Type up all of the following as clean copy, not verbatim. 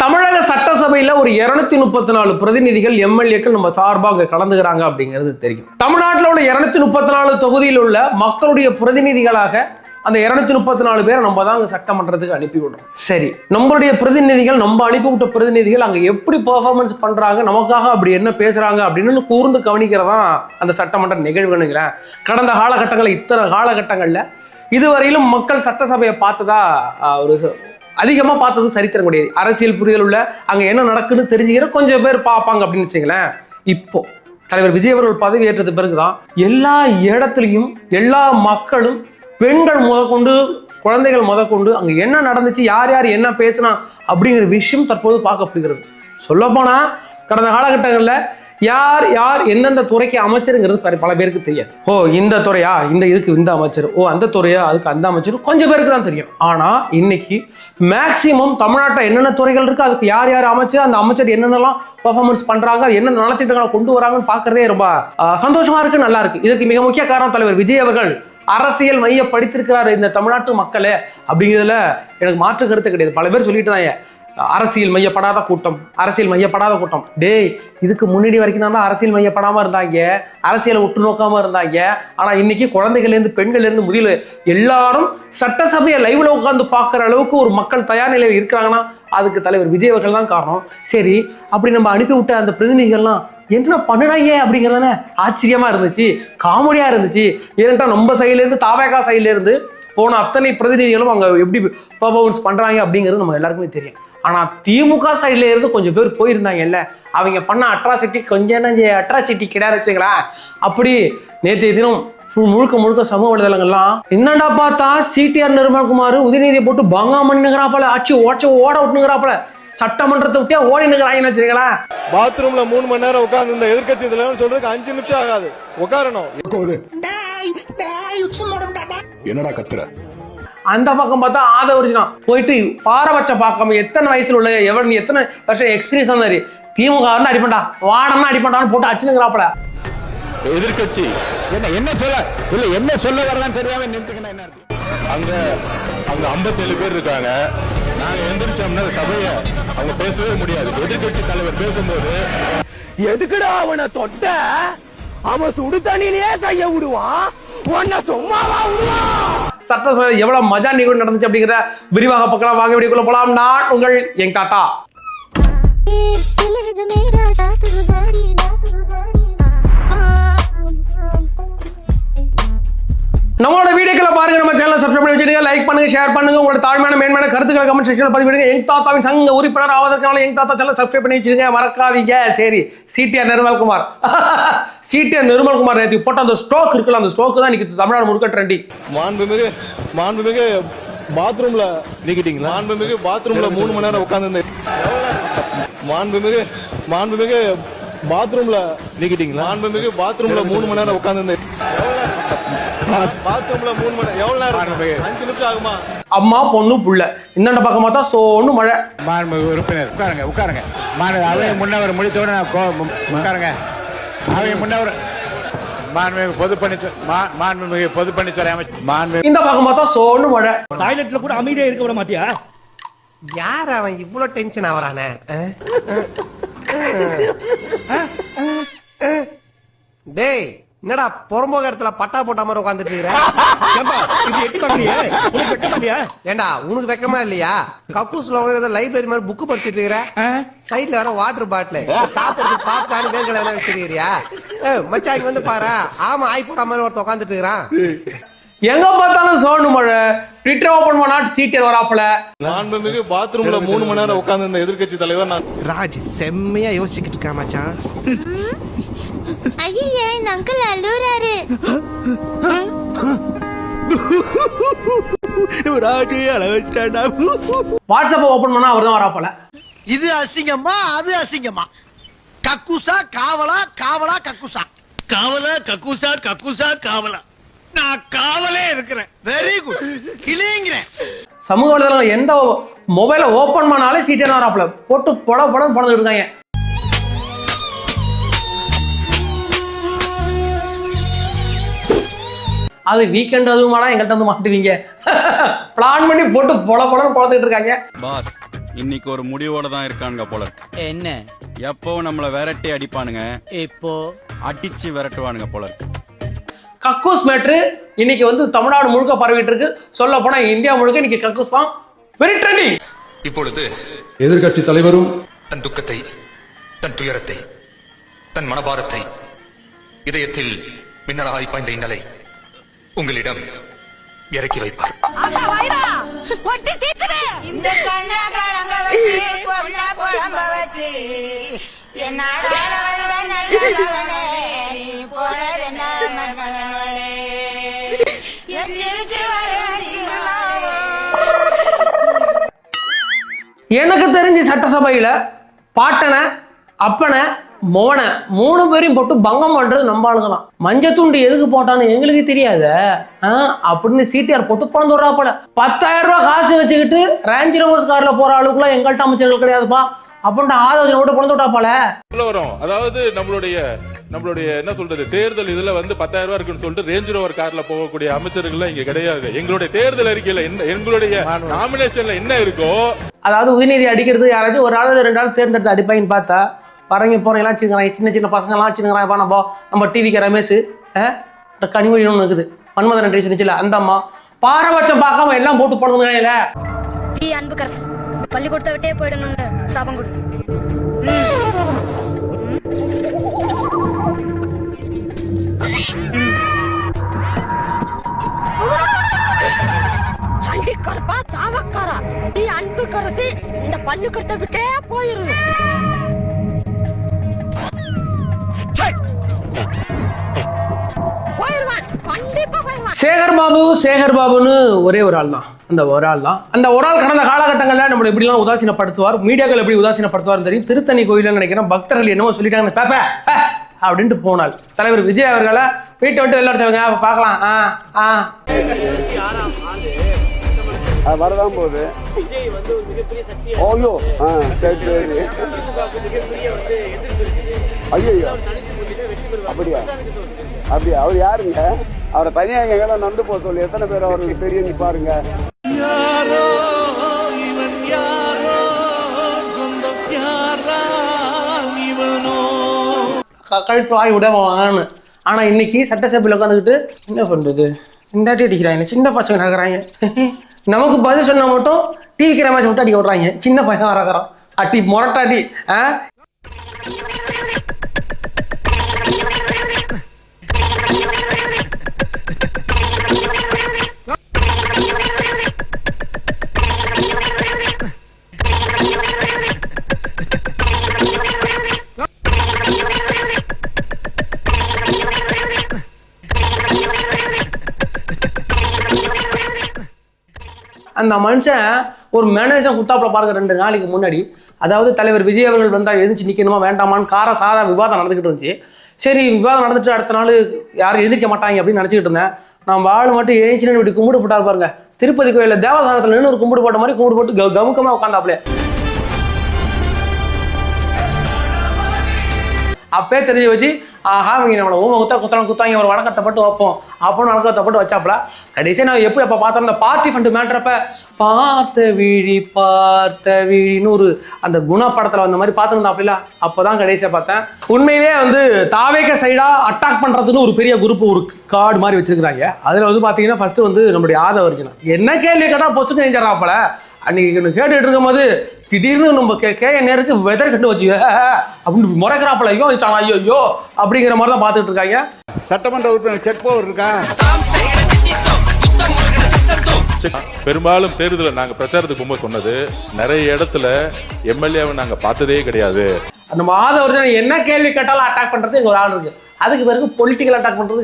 தமிழக சட்டசபையில ஒரு 234 பிரதிநிதிகள் எம்எல்ஏக்கள் நம்ம சார்பாக கலந்துக்கிறாங்க அப்படிங்கிறது தெரியும். தமிழ்நாட்டில் உள்ள 234 தொகுதியில் உள்ள மக்களுடைய பிரதிநிதிகளாக அந்த 234 பேரை நம்ம தான் அங்க சட்டமன்றத்துக்கு அனுப்பி விடுறோம். சரி, நம்மளுடைய பிரதிநிதிகள், நம்ம அனுப்பிவிட்ட பிரதிநிதிகள் அங்க எப்படி பெர்ஃபார்மன்ஸ் பண்றாங்க, நமக்காக அப்படி என்ன பேசுறாங்க அப்படின்னு கூர்ந்து கவனிக்கிறதா அந்த சட்டமன்ற நிகழ்வுங்களேன். கடந்த காலகட்டங்களில் இத்தனை காலகட்டங்கள்ல இதுவரையிலும் மக்கள் சட்டசபையை பார்த்ததா ஒரு அதிகமா பார்த்தது சரித்திரம் கிடையாது. அரசியல் புரிதல் உள்ள அங்க என்ன நடக்குன்னு தெரிஞ்சுக்கிற கொஞ்சம் பேர் பார்ப்பாங்க அப்படின்னு வச்சுங்களேன். இப்போ தலைவர் விஜய் அவர்கள் பதவி ஏற்றது பிறகுதான் எல்லா இடத்துலையும் எல்லா மக்களும், பெண்கள் முதற்கொண்டு குழந்தைகள் முதற்கொண்டு அங்க என்ன நடந்துச்சு, யார் யார் என்ன பேசினா அப்படிங்கிற விஷயம் தற்போது பார்க்கப்படுகிறது. சொல்லப்போனா கடந்த காலகட்டங்களில் யார் யார் எந்தெந்த துறைக்கு அமைச்சருங்கிறது பல பேருக்கு தெரியாது. ஓ இந்த துறையா, இந்த இதுக்கு இந்த அமைச்சர், ஓ அந்த துறையா அதுக்கு அந்த அமைச்சர், கொஞ்சம் பேருக்கு தான் தெரியும். ஆனா இன்னைக்கு மேக்சிமம் தமிழ்நாட்டில் என்னென்ன துறைகள் இருக்கு, அதுக்கு யார் யார் அமைச்சர், அந்த அமைச்சர் என்னென்னலாம் பெர்ஃபார்மன்ஸ் பண்றாங்க, என்ன நலத்திட்டங்களை கொண்டு வராங்கன்னு பார்க்கறதே ரொம்ப சந்தோஷமா இருக்கு, நல்லா இருக்கு. இதுக்கு மிக முக்கிய காரணம் தலைவர் விஜய் அவர்கள் அரசியல் மைய படித்திருக்கிறாரு இந்த தமிழ்நாட்டு மக்களே அப்படிங்கிறதுல எனக்கு மாற்று கருத்து கிடையாது. பல பேர் சொல்லிட்டு தான் அரசியல் மையப்படாத கூட்டம், அரசியல் மையப்படாத கூட்டம். டேய், இதுக்கு முன்னாடி வரைக்கும் தான் அரசியல் மையப்படாம இருந்தாங்க, அரசியலை உற்று நோக்காம இருந்தாங்க. ஆனா இன்னைக்கு குழந்தைகள்லேருந்து பெண்கள்லேருந்து முடியல எல்லாரும் சட்டசபையை லைவ்ல உட்காந்து பார்க்குற அளவுக்கு ஒரு மக்கள் தயார் நிலையில் இருக்கிறாங்கன்னா அதுக்கு தலைவர் விஜய் அவர்கள் தான் காரணம். சரி, அப்படி நம்ம அனுப்பி விட்ட அந்த பிரதிநிதிகள்லாம் என்ன பண்ணுறாங்க அப்படிங்கிறதானே ஆச்சரியமா இருந்துச்சு, காமெடியா இருந்துச்சு. ஏன்னா நம்ம சைட்லேருந்து தாவேகா சைட்லேருந்து போன அத்தனை பிரதிநிதிகளும் அங்கே எப்படி பர்ஃபார்மன்ஸ் பண்ணுறாங்க அப்படிங்கிறது நம்ம எல்லாருக்குமே தெரியும். ஆனால் திமுக சைட்ல இருந்து கொஞ்சம் பேர் போயிருந்தாங்கல்ல, அவங்க பண்ண அட்ராசிட்டி கொஞ்சம் அட்ராசிட்டி கிடையாது வச்சுங்களா. அப்படி நேற்றைய தினம் முழுக்க முழுக்க சமூக வலைதளங்கள்லாம் என்னடா பார்த்தா சிடிஆர் நிர்மல்குமார் உதயநிதியை போட்டு பங்காமன்னுங்கிறாப்பல, ஆட்சி ஓட விட்டுங்கிறாப்பல, சட்டமன்றத்தை விட்டே ஓடினுங்கிறாங்கன்னு வச்சுங்களா. பாத்ரூம்ல 3 மணி நேரம் உட்கார்ந்து இந்த எதிர்கட்சி இதெல்லாம் சொல்றதுக்கு 5 நிமிஷம் ஆகாது, உட்காரணும். என்னடா கத்துற? அந்த பக்கம் பார்த்தா ஆதவரிஜினா போயிட்டு பாரபட்ச பார்க்காம எத்தனை வயசுல உள்ள எவன் எத்தனை வருஷம் எக்ஸ்பீரியன்ஸ் இருந்தாரு, திமுக அடிப்பண்டா வாடம்னா அடிப்பண்டான்னு போட்டு அடிச்சுங்கிறாப்பல. எதிர்கட்சி என்ன சொல்ல இல்ல என்ன சொல்ல வரதான் தெரியாம நிறுத்துக்கணும். என்ன அங்க 57 பேர் இருக்காங்க. நாங்க எந்திரிச்சோம்னா சபையை அவங்க பேசவே முடியாது. எதிர்கட்சி தலைவர் பேசும்போது எதுக்குடா அவனை தொட்ட, அவன் சுடு தண்ணியிலேயே கைய விடுவான், உன்னை சும்மாவா விடுவான். சட்டசபை எவ்வளவு மஜா நிகழ்வு நடந்துச்சு அப்படிங்கிற விரிவாக பார்க்கலாம். வாங்க வீடியோக்குள்ள போலாம். நான் உங்கள் யங் தாத்தா. நம்மளோட வீடியோக்களை பாருங்க, நம்ம சேனலை சப்ஸ்கிரைப் பண்ணி வச்சுடுங்க, லைக் பண்ணுங்க, ஷேர் பண்ணுங்க, உங்களோட தாழ்மையான மேன்மையான கருத்துக்களை கமெண்ட் செக்ஷன்ல பதிவிடுங்க. யங் தாத்தாவின் சங்க உறுப்பினர் ஆவதற்கான யங் தாத்தா சேனலை சப்ஸ்கிரைப் பண்ணி வச்சிருங்க, மறக்காதீங்க. சரி, சிடிஆர் நிர்மல்குமார் சிடிஆர் நிர்மல்குமார் நேற்று போட்ட அந்த ஸ்ட்ரோக் இருக்குல்ல, அந்த ஸ்ட்ரோக் தான் இன்னைக்கு தமிழ்நாடு முழுக்க ட்ரெண்டிங். மாண்புமிகு பாத்ரூம்ல நீக்கிட்டீங்களா? மாண்புமிகு பாத்ரூம்ல 3 மணி நேரம் உட்கார்ந்து மாண்புமிகு பாத்ரூம்ல நீக்கிட்டீங்களா? மாண்புமிகு பாத்ரூம்ல 3 மணி நேரம் உட்கார்ந்து பாத்ரூம்ல 3 மணி நேரம் எவ்வளவு நேரம்? 5 நிமிஷம் ஆகுமா? அம்மா பொண்ணு புள்ள இந்த பக்கம் பார்த்தா சோன்னு மழை. மாண்புமிகு உறுப்பினர் உட்காருங்க. அவை முன்னவர் முடித்தோட உட்காருங்க. அவை முன்னவர் மாண்புமிகு பொதுப்பணித்துறை அமைச்சர் இந்த பக்கம் பார்த்தா சோன்னு மழை. டாய்லெட்ல கூட அமைதியா இருக்க விட மாட்டியா? யார் அவன் இவ்வளவு டென்ஷன் ஆவறானே? டேய், என்னடா பொறம்போக இடத்துல பட்டா போட்ட மாதிரி உட்காந்துட்டு ஏண்டா உனக்கு வெக்கமா இல்லையா? கக்கூஸ்ல லைப்ரரி மாதிரி புக் படிச்சுட்டு இருக்கிற, சைட்ல வர வாட்டர் பாட்டில் சாப்பிடுறது பாப்கார்ன் வேர்களை என்ன வச்சிருக்கிறியா? மச்சாங்க வந்து பாரு, ஆமா ஆய் போட்ட மாதிரி ஒருத்த உட்காந்துட்டு இருக்கிறான். எங்க பார்த்தாலும் சோன்னு மழை. ட்விட்டர் ஓபன் பண்ணா சீட்டியர் வராப்பல. மாண்புமிகு பாத்ரூம்ல 3 மணி நேரம் உட்கார்ந்து இந்த எதிர்கட்சி தலைவர் ராஜ் செம்மையா யோசிச்சுக்கிட்டு இருக்கா மச்சான். ஐயே, இந்த அங்கிள் அழுறாரு. ராஜே அழகா வாட்ஸ்அப் ஓபன் பண்ணா அவர்தான் வராப்பல. இது அசிங்கமா அது அசிங்கமா? கக்குசா காவலா காவலா கக்குசா காவலா கக்குசா கக்குசா காவலா? நான் காவலே இருக்கிறேன். வெரி குட், கிளிங்கிறேன். சமூக வலைதளங்கள் எந்த மொபைல ஓபன் பண்ணாலே சீட்டியர் வராப்பல, போட்டு படம் படந்துட்டு இருக்காங்க. அது வீக்கெண்ட் அதுவுமாடா எங்கள்கிட்ட வந்து மாட்டுவீங்க. பிளான் பண்ணி போட்டு பொல பொலன்னு பொழந்துட்டு இருக்காங்க. பாஸ், இன்னைக்கு ஒரு முடிவோட தான் இருக்கானுங்க போல இருக்கு. என்ன எப்பவும் நம்மள விரட்டி அடிப்பானுங்க, இப்போ அடிச்சு விரட்டுவானுங்க போல இருக்கு. கக்கூஸ் மேட்ரு இன்னைக்கு வந்து தமிழ்நாடு முழுக்க பரவிட்டு இருக்கு. சொல்ல போனா இந்தியா முழுக்க இன்னைக்கு கக்கூஸ் தான் வெரி ட்ரெண்டிங். இப்பொழுது எதிர்கட்சி தலைவரும் தன் துக்கத்தை, தன் துயரத்தை, தன் மனபாரத்தை இதயத்தில் மின்னலாய் பாய்ந்த இன்னலை உங்களிடம் இறக்கி வைப்பார். இந்த கண்ணாங்க வச்சு பொண்ண குழம்ப வச்சு எனக்கு தெரிஞ்சு சட்டசபையில பாட்டனை, அப்பனை, மோனை 3 பேரையும் போட்டு பங்கம் பண்றது நம்ம ஆளுங்களாம். மஞ்சத்துண்டு எதுக்கு போட்டான்னு எங்களுக்கு தெரியாத அப்படின்னு சிடிஆர் போட்டு பணம் தோறா போல. 10,000 ரூபாய் காசு வச்சுக்கிட்டு ரேஞ்ச் ரோவர்ஸ் கார்ல போற ஆளுக்குலாம் எங்கள்கிட்ட அமைச்சர்கள் கிடையாதுப்பா அப்படின்ட்டு ஆலோசனை போட்டு பணம் தோட்டா போல. வரும். அதாவது நம்மளுடைய என்ன சொல்றது, தேர்தல் இதுல வந்து 10,000 ரூபாய் இருக்குன்னு சொல்லிட்டு ரேஞ்ச் ரோவர் கார்ல போகக்கூடிய அமைச்சர்கள் இங்க கிடையாது. எங்களுடைய தேர்தல் அறிக்கையில எங்களுடைய நாமினேஷன்ல என்ன இருக்கோ, அதாவது உதயநிதி அடிக்கிறது யாராச்சும் ஒரு ஆள் 2 ஆள் தேர்ந்தெடுத்து அடிப்பாங்கன்னு பார்த்தா பறங்க போறவங்கலாம் வச்சுக்கிறாங்க, சின்ன சின்ன பசங்கலாம் வச்சுக்கிறாங்க. நம்ம டிவிக்கு ரமேஷ் கனிமொழி ஒன்று இருக்குது, மன்மதன் ரெண்டு சொன்னிச்சுல அந்த அம்மா பாரபட்சம் பார்க்காம எல்லாம் போட்டு போடுங்க. அன்புக்கரசு பள்ளிக்கூடத்தை விட்டே போயிடணும்னு சாபம் கொடு. சண்டிக்கரப்பா சாவக்காரா, நீ அன்புக்கரசு இந்த பள்ளிக்கூடத்தை விட்டே போயிடணும். சேகர் பாபுன்னு ஒரே ஒரு ஆள் தான். அந்த ஒரு ஆள் கடந்த காலகட்டங்களில் நம்மளை எப்படிலாம் உதாசீனப்படுத்துவார், மீடியாக்கள் எப்படி உதாசீனப்படுத்துவார் தெரியும். திருத்தணி கோயில்னு நினைக்கிறேன், பக்தர்கள் என்னவோ சொல்லிட்டாங்க பாப்பா அப்படின்ட்டு போனால் தலைவர் விஜய் அவர்களை வீட்டை விட்டு வெளில அடிச்சவங்க பார்க்கலாம். வரதான் போகுது. ஐயோ ஐயோ அப்படியா அப்படியா அவர் யாருங்க? அவரை தனியா எங்களை நந்து போக சொல்லி எத்தனை பேர் அவருக்கு பெரிய பாருங்க. கழுத்து வாய் விடவான்னு. ஆனா இன்னைக்கு சட்டசபையில் உட்காந்துக்கிட்டு என்ன பண்றது, இந்தாட்டி அடிக்கிறாங்க, சின்ன பசங்க நகராங்க. நமக்கு பதில் சொன்னா மட்டும் டிவிக்கு ரமேஷ் மட்டும் அடிக்க விடுறாங்க, சின்ன பையன் வரக்கிறான் அட்டி மொரட்டாட்டி. அந்த மனுஷன் ஒரு மேனேஜர் குத்தாப்புல பாருங்க 2 நாளைக்கு முன்னாடி, அதாவது தலைவர் விஜய் அவர்கள் வந்தால் எழுந்துச்சு நிற்கணுமா வேண்டாமான்னு சாரா விவாதம் நடந்துக்கிட்டு இருந்துச்சு. சரி விவாதம் நடந்துட்டு அடுத்த நாள் யாரும் எழுந்திருக்க மாட்டாங்க அப்படின்னு நினச்சிக்கிட்டு இருந்தேன். நான் வாழ் மட்டும் எழுந்துச்சுன்னு இப்படி கும்பிடு போட்டார் பாருங்க. திருப்பதி கோயிலில் தேவஸ்தானத்தில் நின்று ஒரு கும்பிடு போட்ட மாதிரி கும்பிடு போட்டு கமுக்கமாக உட்காந்தாப்லையே. அப்பே தெரிஞ்சு வச்சு ஆஹா இவங்க நம்மளை ஊமை குத்தாங்க ஒரு வணக்கத்தை பட்டு வைப்போம் அப்படின்னு வணக்கத்தை பட்டு வச்சாப்புல. கடைசியாக நான் எப்போ பார்த்தோம் இந்த பார்ட்டி ஃபண்டு மேட்ரப்ப பார்த்த விழின்னு ஒரு அந்த குணப்படத்தில் வந்த மாதிரி பார்த்துருந்தாப்புல. அப்போதான் கடைசியாக பார்த்தேன். உண்மையிலே வந்து தாவேக சைடாக அட்டாக் பண்ணுறதுன்னு ஒரு பெரிய குரூப் ஒரு கார்டு மாதிரி வச்சிருக்கிறாங்க. அதில் வந்து பார்த்தீங்கன்னா ஃபர்ஸ்ட் வந்து நம்மளுடைய ஆதவர்ஜனா என்ன கேள்வி கேட்டால் பொசுக்கு நெஞ்சாப்பல. அன்னைக்கு கேட்டுட்டு இருக்கும் போது திடீர்னு நம்ம நேருக்கு வெதர் கட்டு வச்சு அப்படின்னு முறைக்கிறாப்பல. ஐயோ அப்படிங்கிற மாதிரி தான் பார்த்துட்டு இருக்காங்க. சட்டமன்ற உறுப்பினர் செக் பவர் இருக்கா? பெரும்பாலும் தேர்தலில் நாங்க பிரச்சாரத்துக்கு போகும்போது சொன்னது, நிறைய இடத்துல எம்எல்ஏவை நாங்க பார்த்ததே கிடையாது. நம்ம ஆதவர்ஜனா என்ன கேள்வி கேட்டாலும் அட்டாக் பண்றது ஒரு ஆள் இருக்கு. அதுக்கு பிறகு பொலிட்டிக்கல் அட்டாக் பண்றது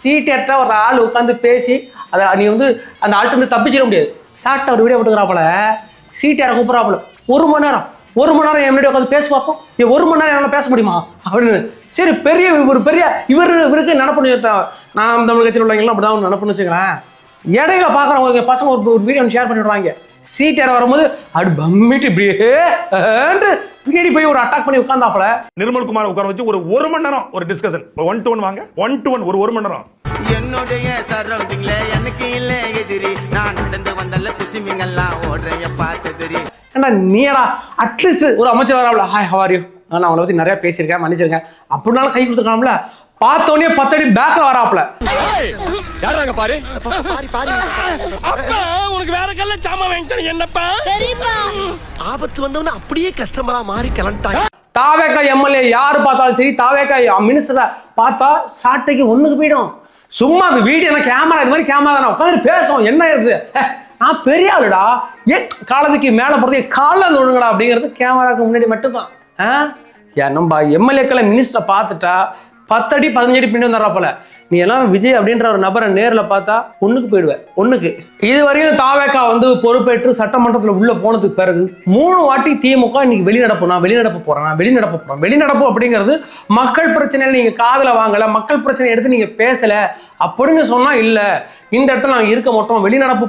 சிடிஆர் ஒரு ஆள் உட்காந்து பேசி அதை நீ வந்து அந்த ஆள்கிட்ட வந்து தப்பிச்சிட முடியாது. ஷார்ட்டாக ஒரு வீடியோ போட்டுக்கிறாப்புல, சிடிஆரை கூப்பிட்றாப்புல 1 மணி நேரம் என் முன்னாடி உட்காந்து பேச பார்ப்போம். 1 மணி நேரம் என்னால் பேச முடியுமா அப்படின்னு. சரி இவருக்கு நினப்பு, நான் தமிழ் கட்சியில் உள்ளவங்கலாம் அப்படி தான் நினப்புன்னு வச்சுக்கிறேன். இடையில பார்க்குறவங்க பசங்க ஒரு வீடியோ ஷேர் பண்ணிவிடுவாங்க. சீட்டியார் வரும்போது அப்படி பம்மிட்டு இப்படியே பின்னாடி போய் ஒரு அட்டாக் பண்ணி உட்கார்ந்தாப்புல. நிர்மல்குமார் உட்கார வச்சு ஒரு மணி நேரம் ஒரு டிஸ்கஷன், 1-to-1 வாங்க, 1-to-1 ஒரு மணி நேரம். என்னுடைய சரௌண்டிங்ல எனக்கு இல்ல எதிரி, நான் நடந்து வந்தல குசிமிங்கெல்லாம் ஓடுறேன் பாசதிரி. ஏன்னா நீடா அட்லீஸ்ட் ஒரு அமைச்சர் வராப்ல, ஹாய் ஹவாரியோ, நான் அவளை பத்தி நிறைய பேசியிருக்கேன், மன்னிச்சிருக்கேன் அப்படின்னாலும் கை கொடுத்துருக்காம்ல. பார்த்தோன்னே 10 அடி பேக்ல வராப்ல. பாரு உனக்கு வேற கல்ல சாமா வாங்கிட்டேன் என்னப்பா. சரிப்பா. ஆபத்து வந்தவன அப்படியே கஸ்டமரா மாறி கிளம்பிட்டாங்க. தாவேகா எம்எல்ஏ யாரு பார்த்தாலும் சரி, தாவேகா மினிஸ்டரை பார்த்தா சாட்டைக்கு ஒண்ணுக்கு போயிடும். சும்மா வீடியோ கேமரா இது மாதிரி கேமரா தானே உட்காந்து பேசும். என்ன இருக்கு, நான் பெரிய ஆளுடா, ஏன் காலத்துக்கு மேல போறது காலில் ஒழுங்கடா அப்படிங்கிறது கேமராவுக்கு முன்னாடி மட்டும்தான். நம்ம எம்எல்ஏக்களை மினிஸ்டரை பார்த்துட்டா 10 அடி 15 அடி பின்னாடி வந்துடுறாப்பல. நீ எல்லாம் விஜய் அப்படின்ற ஒரு நபரை நேரில் பார்த்தா ஒண்ணுக்கு போயிடுவேன். ஒண்ணுக்கு இதுவரையும் தாவேகா வந்து பொறுப்பேற்று சட்டமன்றத்தில் உள்ள போனதுக்கு பிறகு 3 வாட்டி திமுக இன்னைக்கு வெளிநடப்பு போறேன். வெளிநடப்பு அப்படிங்கிறது மக்கள் பிரச்சனையில நீங்க காதுல வாங்கல, மக்கள் பிரச்சனை எடுத்து நீங்க பேசல அப்படின்னு சொன்னா இல்ல, இந்த இடத்துல நாங்க இருக்க மாட்டோம், வெளிநடப்பு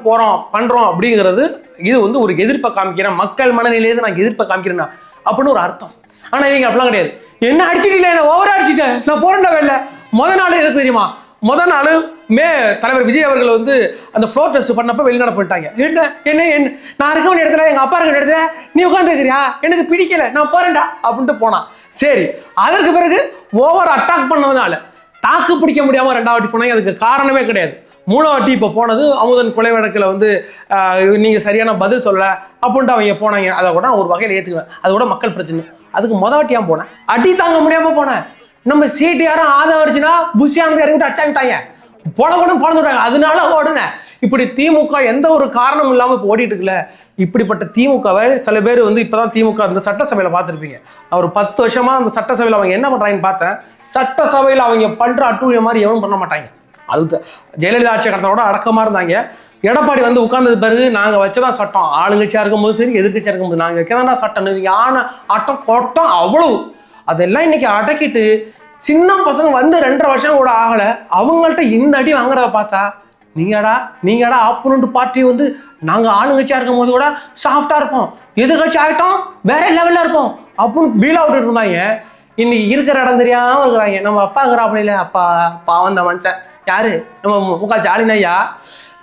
பண்றோம் அப்படிங்கிறது இது வந்து ஒரு எதிர்ப்பை காமிக்கிறேன், மக்கள் மனநிலையில நாங்க எதிர்ப்பை காமிக்கிறேன்னா அப்படின்னு ஒரு அர்த்தம். ஆனா இவங்க அப்படிலாம் கிடையாது. என்ன அடிச்சிட்டீங்களா, என்ன ஓவரா அடிச்சிட்டேன், நான் போறேன்டா வெளில. முதல் நாள் எனக்கு தெரியுமா, முதல் நாள் தலைவர் விஜய் அவர்கள் வந்து அந்த ஃப்ளோர் டெஸ்ட் பண்ணப்ப வெளிநடப்பு பண்ணிட்டாங்க. என்ன நான் இருக்க வேண்டிய இடத்துல எங்க அப்பா இருக்க இடத்துல நீ உட்காந்துருக்கிறியா, எனக்கு பிடிக்கல, நான் போறேன்டா அப்படின்ட்டு போனான். சரி, அதற்கு பிறகு ஓவர் அட்டாக் பண்ணதுனால தாக்கு பிடிக்க முடியாம 2வது வாட்டி போனாங்க. அதுக்கு காரணமே கிடையாது. 3வது வாட்டி இப்போ போனது அமுதன் கொலை வழக்கில் வந்து நீங்க சரியான பதில் சொல்ல அப்படின்ட்டு அவங்க போனாங்க. அதை கூட ஒரு வகையில் ஏற்றுக்குவேன், அது கூட மக்கள் பிரச்சனை. அதுக்கு மொதல் வாட்டியா போனேன், அடி தாங்க முடியாம போனேன். நம்ம சீட்டு யாரும் ஆதரிச்சுன்னா புஷியானது இறங்கிட்டு அடிச்சாங்கிட்டாங்க, பொழந்துட்டாங்க, அதனால ஓடுனேன். இப்படி திமுக எந்த ஒரு காரணம் இல்லாம இப்போ ஓடிட்டு இருக்குல்ல. இப்படிப்பட்ட திமுகவை சில பேர் வந்து இப்பதான் திமுக இந்த சட்டசபையில பார்த்துருப்பீங்க. ஒரு 10 வருஷமா அந்த சட்டசபையில அவங்க என்ன பண்றாங்கன்னு பார்த்தேன். சட்டசபையில அவங்க பண்ற அட்டூழியம் மாதிரி எவனும் பண்ண மாட்டாங்க. அது ஜெயலலிதா ஆட்சி காலத்தோட அடக்கமா இருந்தாங்க. எடப்பாடி வந்து உட்கார்ந்தது பிறகு நாங்க வச்சதான் சட்டம், ஆளுங்கட்சியா இருக்கும்போது சரி எதிர்கட்சியா இருக்கும்போது நாங்க வைக்கிறதா சட்டம், யானை ஆட்டம் கொட்டம் அவ்வளவு அதெல்லாம் இன்னைக்கு அடக்கிட்டு சின்ன பசங்க வந்து 2.5 வருஷம் கூட ஆகல, அவங்கள்ட்ட இந்த அடி வாங்குறத பார்த்தா நீங்கடா ஆப்போனன்ட் பார்ட்டி வந்து நாங்க ஆளுங்கட்சியா இருக்கும் போது கூட சாஃப்டா இருப்போம், எதிர்கட்சி ஆயிட்டோம் வேற லெவல்ல இருப்போம் அப்படின்னு பீல் அவுட் இருந்தாங்க. இன்னைக்கு இருக்கிற இடம் தெரியாம இருக்கிறாங்க. நம்ம அப்பா இருக்கிறாப்படியில, அப்பா பாவம் தான் மனுஷன் யாரு, நம்ம முக ஜாலின் ஐயா.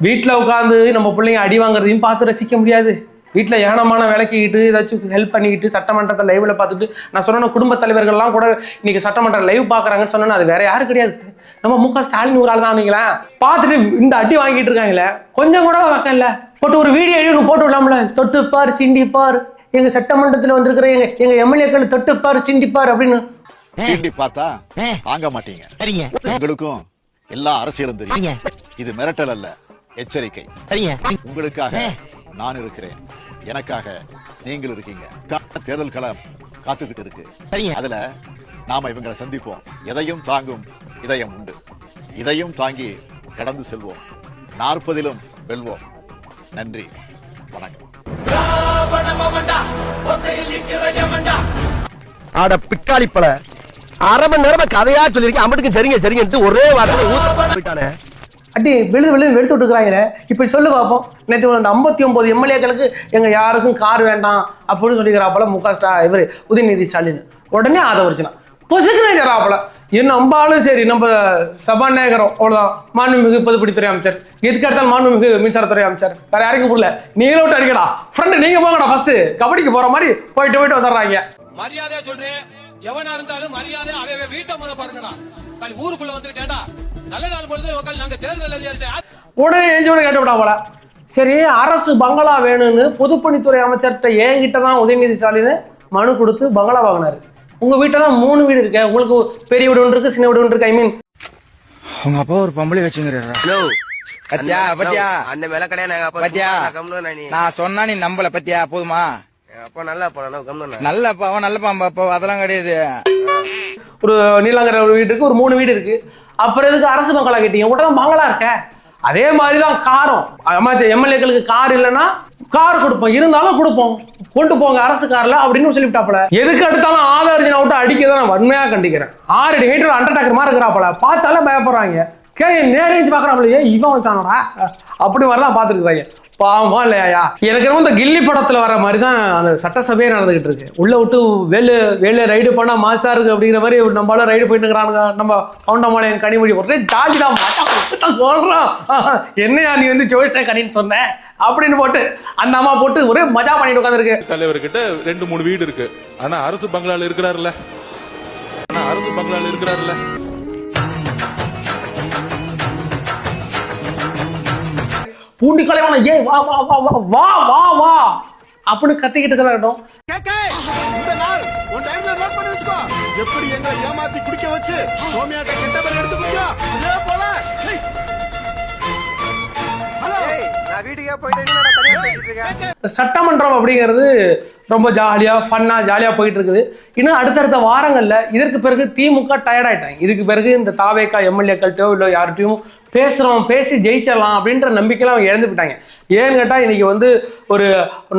வீட்டில் உட்காந்து நம்ம பிள்ளைங்க அடி வாங்குறதையும் பார்த்து ரசிக்க முடியாது. வீட்டில் ஏனமான விளக்கிக்கிட்டு ஏதாச்சும் ஹெல்ப் பண்ணிக்கிட்டு சட்டமன்றத்தை லைவ்ல பார்த்துட்டு, நான் சொன்ன குடும்ப தலைவர்கள்லாம் கூட இன்னைக்கு சட்டமன்ற லைவ் பார்க்குறாங்கன்னு சொன்னா அது வேற யாரும் கிடையாது, நம்ம முக ஸ்டாலின் ஒரு ஆள் தான். நீங்களா பார்த்துட்டு இந்த அடி வாங்கிட்டு இருக்காங்களே, கொஞ்சம் கூட வைக்கல. போட்டு ஒரு வீடியோ எழுதி போட்டு விடலாம்ல, தொட்டுப்பார் சிண்டிப்பார், எங்க சட்டமன்றத்தில் வந்திருக்கிற எங்க எம்எல்ஏக்கள் தொட்டுப்பார் சிண்டிப்பார் அப்படின்னு. சீண்டி பார்த்தா தாங்க மாட்டீங்க. உங்களுக்கும் எல்லா அரசியலும் தெரியும். இது மிரட்டல் அல்ல, எச்சரிக்கை. உங்களுக்காக நான் இருக்கிறேன், எனக்காக நீங்கள் இருக்கீங்க. தேர்தல் களம் காத்துக்கிட்டு இருக்கு. அதுல நாம இவங்களை சந்திப்போம். எதையும் தாங்கும் இதயம் உண்டு, இதையும் தாங்கி கடந்து செல்வோம், 40லும் வெல்வோம். நன்றி, வணக்கம். ஆட பிக்காளிப்பல 1/2 மணி நேரம் கதையா சொல்லிருக்கேன், அம்பட்டுக்கு சரிங்க ஒரே வார்த்தை அடி வெளுத்து விட்டுக்கிறாங்களே. இப்படி சொல்லு பார்ப்போம். நேற்று அந்த 59 எம்எல்ஏக்களுக்கு எங்க யாருக்கும் கார் வேண்டாம் அப்படின்னு சொல்லிக்கிறாப்பல இவர் உதயநிதி ஸ்டாலின். உடனே ஆதரிச்சுனா பொசுக்குனே தராப்பல. என்ன நம்பாலும் சரி, நம்ம சபாநாயகரும் அவ்வளவுதான், மாண்புமிகு பொதுப்பணித்துறை அமைச்சர், எதுக்கு எடுத்தாலும் மாண்புமிகு மின்சாரத்துறை அமைச்சர், வேற யாருக்கும் புரியல. நீங்களும் விட்டு அடிக்கடா ஃப்ரெண்டு, நீங்க போங்கடா ஃபர்ஸ்ட், கபடிக்கு போற மாதிரி போயிட்டு வந்துடுறாங்க. மரியாதையா சொல்றேன், எவனா இருந்தாலும் மரியாதை அவ வீட்டை முத பாருங்கடா. ஊருக்குள்ள வந்துட்டேடா, நல்ல நாள் பொழுது நாங்க தேர்தல் உடனே எஞ்சோட கேட்டுவிடா போல. சரி, அரசு பங்களா வேணும்னு பொதுப்பணித்துறை அமைச்சர்கிட்ட என்கிட்ட தான் உதயநிதி ஸ்டாலின் மனு கொடுத்து பங்களா வாங்கினாரு. உங்க வீட்டில் தான் 3 வீடு இருக்கு, உங்களுக்கு பெரிய வீடு ஒன்று இருக்கு, சின்ன வீடு ஒன்று இருக்கு. ஐ மீன் அவங்க அப்பா ஒரு பொம்பளை வச்சுங்கிறாரா? அந்த மேல கிடையாது. நான் சொன்னா நீ நம்பல பத்தியா? போதுமா? அப்ப நல்லா போன நல்லப்பா, அவன் நல்லப்பா, அதெல்லாம் கிடையாது. ஒரு நீலாங்கரை ஒரு வீடு இருக்கு, ஒரு 3 வீடு இருக்கு. அப்புறம் எதுக்கு அரசு பங்களா கேட்டீங்க? உடனே பங்களா இருக்க. அதே மாதிரிதான் காரும், எம்எல்ஏக்களுக்கு கார் இல்லைன்னா கார் கொடுப்போம், இருந்தாலும் கொடுப்போம், கொண்டு போங்க அரசு கார்ல அப்படின்னு சொல்லிவிட்டாப்பல. எதுக்கு எடுத்தாலும் ஆதாரிஜினா விட்டு அடிக்கதான் நான் வன்மையா கண்டிக்கிறேன். 6 அடி ஹைட்ல அண்டர்டேக்கர் மாதிரி இருக்கிறாப்பல, பார்த்தாலே பயப்படுறாங்க. நேரஞ்சு பாக்குறாப்லையே இவன் வச்சானடா அப்படி மாதிரிலாம் பார்த்துருக்காங்க. பாவமா இல்லையா? எனக்கு ரொம்ப இந்த கில்லி படத்துல வர மாதிரி தான் அந்த சட்டசபையே நடந்துகிட்டு இருக்கு. உள்ள விட்டு வேலு ரைடு பண்ணா மாசா இருக்கு அப்படிங்கிற மாதிரி நம்மளால ரைடு போயிட்டு இருக்கிறானுங்க. நம்ம கவுண்டமாலையன் கனிமொழி ஒரே ஜாலிதான் சொல்றான். என்னையா நீ வந்து ஜோய்ஸா கனின்னு சொன்ன அப்படின்னு போட்டு அந்த அம்மா போட்டு ஒரே மஜா பண்ணிட்டு உட்காந்துருக்கு. தலைவர்கிட்ட 2-3 வீடு இருக்கு. ஆனா அரசு பங்களால இருக்கிறாருல்ல, பூண்டி கலைவான ஏ வா வா வா வா வா வா வா அப்படின்னு கத்திக்கிட்டு இருக்கட்டும். இந்த நாள் உன் டைம்ல நோட் பண்ணி வச்சுக்கோ. எப்படி எங்களை ஏமாத்தி குடிக்க வச்சு சோமியாட்ட கெட்ட பேர் எடுத்து குடிக்க அதே போல. சட்டமன்றம் அப்படிங்கிறது ரொம்ப ஜாலியா ஃபன்னா ஜாலியா போயிட்டு இருக்குது. இன்னும் அடுத்தடுத்த வாரங்கள்ல இதற்கு பிறகு திமுக டயர்ட் ஆயிட்டாங்க. இதுக்கு பிறகு இந்த தாவேகா எம்எல்ஏக்கள்கிட்டயோ இல்லை யார்கிட்டையும் பேசி ஜெயிச்சிடலாம் அப்படின்ற நம்பிக்கையில அவங்க இழந்து போயிட்டாங்க. ஏன்னு கேட்டா இன்னைக்கு வந்து ஒரு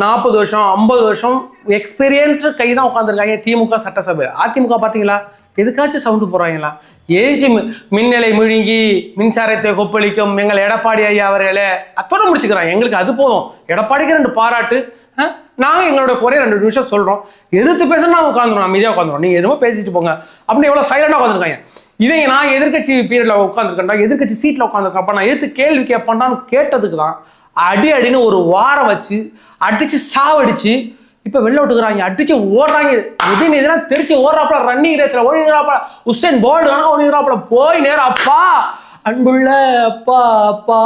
40 வருஷம் 50 வருஷம் எக்ஸ்பீரியன்ஸ்டு கை தான் உட்காந்துருக்காங்க திமுக சட்டசபையில். அதிமுக பாத்தீங்களா எதுக்காச்சும் சவுண்டு போடுறாங்களா? ஏஜி மின்னலை முழுங்கி மின்சாரத்தை கொப்பளிக்கும் எங்கள் எடப்பாடி ஐயா அவர்களே அத்தோட முடிச்சுக்கிறாங்க. எங்களுக்கு அது போதும். எடப்பாடிக்கு 2 பாராட்டு, நாங்கள் எங்களோட குறைய 2 நிமிஷம் சொல்றோம். எதிர்த்து பேசணும் நாங்கள் உட்காந்துரும், அமைதியாக உட்காந்துரும். நீங்க எதுவும் பேசிட்டு போங்க அப்படின்னு எவ்வளவு சைலண்டா உட்காந்துருக்காங்க. இவங்க நான் எதிர்கட்சி பீரியட்ல உட்காந்துருக்கேன்டா, எதிர்கட்சி சீட்ல உட்காந்துருக்கப்ப நான் எதிர்த்து கேள்வி கேட்பான்னு கேட்டதுக்கு தான் அடின்னு ஒரு வாரம் வச்சு அடிச்சு சாவடிச்சு இப்ப வெளில விட்டுக்கிறாங்க. அடிச்சு ஓடுறாங்க. எதுன்னு இதெல்லாம் தெரிச்சு ஓடுறாப்பல, ரன்னிங் ரேஸ்ல ஓடிங்கிறாப்பல, உசேன் போல்ட் ஓடிங்கிறாப்பல, போய் நேரம் அப்பா அன்புள்ள அப்பா அப்பா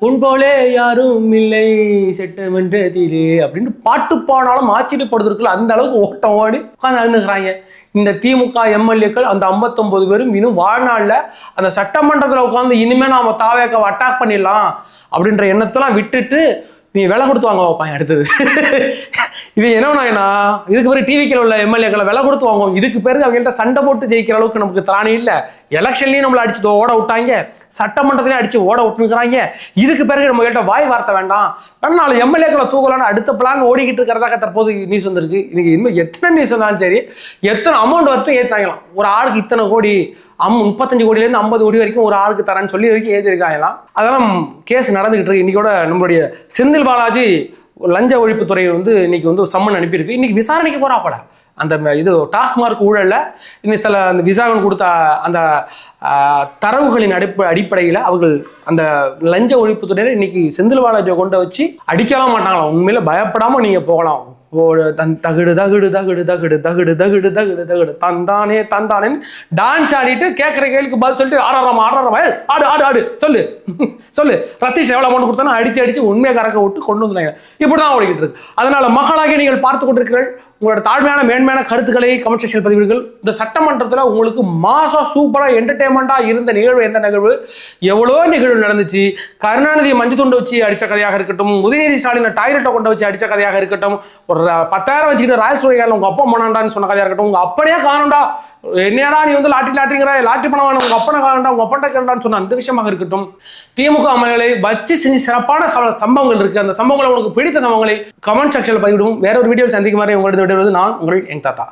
உன் போலே யாரும் இல்லை செட்டமென்றதிலே அப்படின்னு பாட்டு பாடாலும் ஆச்சரியப்படுறதுக்குள்ள அந்த அளவுக்கு ஓட்டம் ஓடி உட்காந்து அழுந்துக்கிறாங்க. இந்த திமுக எம்எல்ஏக்கள் அந்த 59 பேரும் இன்னும் வாழ்நாள்ல அந்த சட்டமன்றத்தில் உட்காந்து இனிமே நாம தாவேக்காவை அட்டாக் பண்ணிடலாம் அப்படின்ற எண்ணத்தெல்லாம் விட்டுட்டு நீ விலை கொடுத்து வாங்க வைப்பாங்க. அடுத்தது இது என்னன்னா இதுக்கு பிறகு டிவிக்கில் உள்ள எம்எல்ஏக்களை விலை கொடுத்து வாங்குவோம். இதுக்கு பிறகு அவங்கள்ட்ட சண்டை போட்டு ஜெயிக்கிற அளவுக்கு நமக்கு திராணி இல்லை. எலெக்ஷன்லயும் நம்மளை அடிச்சு ஓட விட்டாங்க, சட்டமன்றத்திலையும் அடிச்சு ஓட விட்டுருக்கிறாங்க. இதுக்கு பிறகு நம்ம கிட்ட வாய் வார்த்தை வேண்டாம், 4 எம்எல்ஏக்களை தூக்கலான்னு அடுத்த பிளான் ஓடிக்கிட்டு இருக்கிறதாக தற்போது நியூஸ் வந்திருக்கு. இன்னைக்கு இனிமேல் எத்தனை நியூஸ் வந்தாலும் சரி, எத்தனை அமௌண்ட் வரைக்கும் ஏற்றாங்களாம். ஒரு ஆளுக்கு இத்தனை கோடி, 35 கோடியிலேருந்து 50 கோடி வரைக்கும் ஒரு ஆளுக்கு தரேன்னு சொல்லி வரைக்கும் ஏற்றிருக்காங்களாம். அதெல்லாம் கேஸ் நடந்துகிட்டு இருக்கு. இன்னைக்கோட நம்மளுடைய செந்தில் பாலாஜி லஞ்ச ஒழிப்புத்துறை வந்து இன்னைக்கு வந்து சம்மன் அனுப்பியிருக்கு. இன்னைக்கு விசாரணைக்கு போறாப்பட அந்த இது டாஸ்மார்க் ஊழல்ல இன்னைக்கு சில அந்த விசாரணை கொடுத்த அந்த தரவுகளின் அடிப்படையில் அவர்கள் அந்த லஞ்ச ஒழிப்புத்துறையில இன்னைக்கு செந்தில் பாலாஜியை கொண்டு வச்சு அடிக்கலாம் மாட்டாங்களாம். உண்மையில பயப்படாம நீங்க போகலாம். தகுடு தகுடு தகுடு தகுடு தகுடு தகுடு தகுடு தகுடு தந்தானே தந்தானேன்னு டான்ஸ் ஆடிட்டு கேட்குற கேள்விக்கு பதில் சொல்லிட்டு ஆடுறாமா ஆடு ஆடு ஆடு சொல்லு சொல்லு ரத்தீஷ் எவ்வளோ அமௌண்ட் கொடுத்தானோ அடிச்சு உண்மையை கறக்க விட்டு கொண்டு வந்துடுறாங்க. இப்படிதான் ஓடிக்கிட்டு இருக்கு. அதனால மக்களாகிய நீங்கள் பார்த்து கொண்டிருக்கிறீர்கள். உங்களோட தாழ்மையான மேன்மையான கருத்துக்களை கமெண்ட் செக்ஷன் பதிவிடுங்கள். இந்த சட்டமன்றத்தில் உங்களுக்கு மாசம் சூப்பரா என்டர்டைன்மெண்டா இருந்த நிகழ்வு எந்த நிகழ்வு, எவ்வளோ நிகழ்வு நடந்துச்சு. கருணாநிதியை மஞ்சள் துண்டு வச்சு அடிச்ச கதையாக இருக்கட்டும், உதயநிதி ஸ்டாலினை டாய்லெட்டை கொண்டு வச்சு அடிச்ச கதையாக இருக்கட்டும், ஒரு 10,000 வச்சுக்கிட்டு ராயல் ஸ்டோரியால் உங்க அப்பா போனாண்டான்னு சொன்ன கதையாக இருக்கட்டும், உங்க அப்பனையே காணும்டா, என்னடா நீ வந்து லாட்டிங்கிற லாட்டி பணம் வேணும், உங்க அப்பனை காணும்டா, உங்க அப்பனை கேண்டான்னு சொன்ன அந்த விஷயமாக இருக்கட்டும். திமுக அமல்களை வச்சு செஞ்சு சிறப்பான சம்பவங்கள் இருக்கு. அந்த சம்பவங்களை உங்களுக்கு பிடித்த சம்பவங்களை கமெண்ட் செக்ஷன்ல பதிவிடும். வேற ஒரு வீடியோ சந்திக்கும் வரை உங்களது விடுவது நான் உங்கள் யங் தாத்தா.